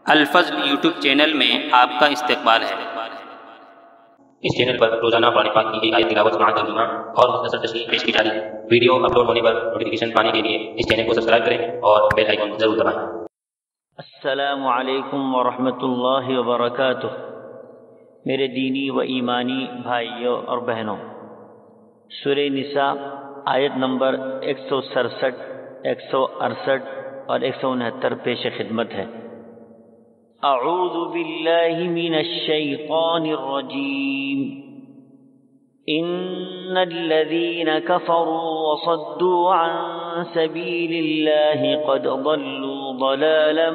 الفضل YouTube channel میں آپ کا استقبال ہے۔ اس چینل پر روزانہ قرآن پاک کی ایک آیت تلاوت مع ترجمہ اور مختصر تشریح پیش کی جا رہی ہے۔ ویڈیو اپلوڈ ہونے پر نوٹیفیکیشن پانے کے لیے اس چینل کو سبسکرائب کریں اور بیل آئیکن ضرور دبائیں۔ السلام علیکم ورحمۃ اللہ وبرکاتہ۔ میرے دینی و ایمانی بھائیوں اور بہنوں، سورہ نساء آیت نمبر 167، 168 اور 169 پیش خدمت ہے۔ اعوذ باللہ من الشیطان الرجیم۔ ان الذین کفروا وصدوا عن سبیل اللہ قد ضلوا ضلالا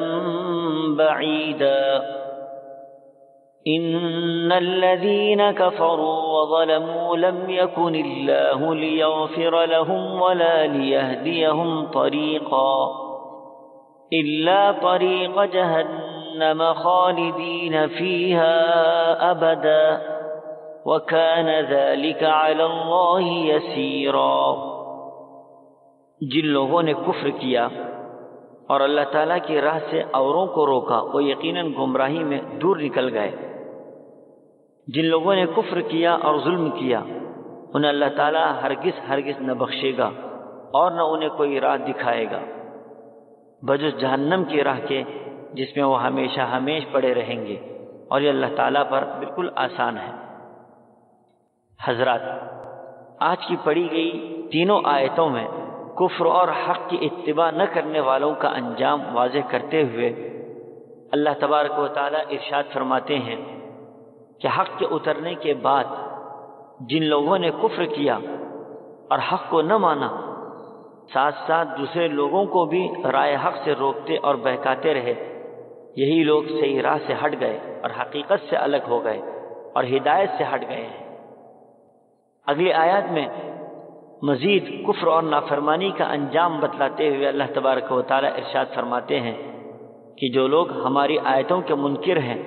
بعیدا۔ ان الذین کفروا وظلموا لم یکن اللہ لیغفر لهم ولا لیہدیہم طریقا الا طریق جہنم خالدین فیہا ابدا وکان ذلک علی اللہ یسیرا۔ جن لوگوں نے کفر کیا اور اللہ تعالیٰ کی راہ سے اوروں کو روکا وہ یقیناً گمراہی میں دور نکل گئے۔ جن لوگوں نے کفر کیا اور ظلم کیا انہیں اللہ تعالیٰ ہرگز نہ بخشے گا اور نہ انہیں کوئی راہ دکھائے گا بجز جہنم کی راہ کے جس میں وہ ہمیشہ پڑے رہیں گے، اور یہ اللہ تعالیٰ پر بالکل آسان ہے۔ حضرات، آج کی پڑھی گئی تینوں آیتوں میں کفر اور حق کی اتباع نہ کرنے والوں کا انجام واضح کرتے ہوئے اللہ تبارک و تعالیٰ ارشاد فرماتے ہیں کہ حق کے اترنے کے بعد جن لوگوں نے کفر کیا اور حق کو نہ مانا، ساتھ ساتھ دوسرے لوگوں کو بھی رائے حق سے روکتے اور بہکاتے رہے، یہی لوگ صحیح راہ سے ہٹ گئے اور حقیقت سے الگ ہو گئے اور ہدایت سے ہٹ گئے ہیں۔ اگلی آیات میں مزید کفر اور نافرمانی کا انجام بتلاتے ہوئے اللہ تبارک و تعالیٰ ارشاد فرماتے ہیں کہ جو لوگ ہماری آیتوں کے منکر ہیں،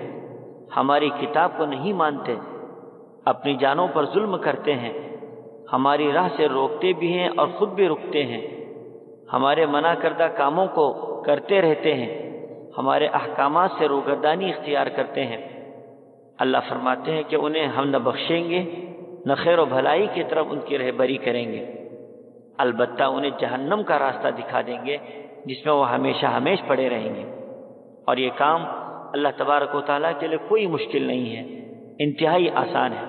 ہماری کتاب کو نہیں مانتے، اپنی جانوں پر ظلم کرتے ہیں، ہماری راہ سے روکتے بھی ہیں اور خود بھی رکتے ہیں، ہمارے منع کردہ کاموں کو کرتے رہتے ہیں، ہمارے احکامات سے روگردانی اختیار کرتے ہیں، اللہ فرماتے ہیں کہ انہیں ہم نہ بخشیں گے نہ خیر و بھلائی کی طرف ان کی رہبری کریں گے، البتہ انہیں جہنم کا راستہ دکھا دیں گے جس میں وہ ہمیشہ پڑے رہیں گے۔ اور یہ کام اللہ تبارک و تعالیٰ کے لیے کوئی مشکل نہیں ہے، انتہائی آسان ہے،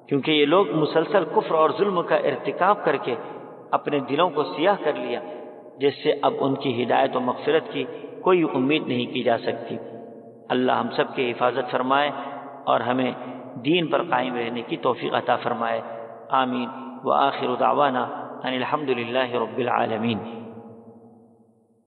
کیونکہ یہ لوگ مسلسل کفر اور ظلم کا ارتکاب کر کے اپنے دلوں کو سیاہ کر لیا، جس سے اب ان کی ہدایت و مغفرت کی کوئی امید نہیں کی جا سکتی۔ اللہ ہم سب کی حفاظت فرمائے اور ہمیں دین پر قائم رہنے کی توفیق عطا فرمائے۔ آمین۔ وآخر دعوانا ان الحمد للہ رب العالمین۔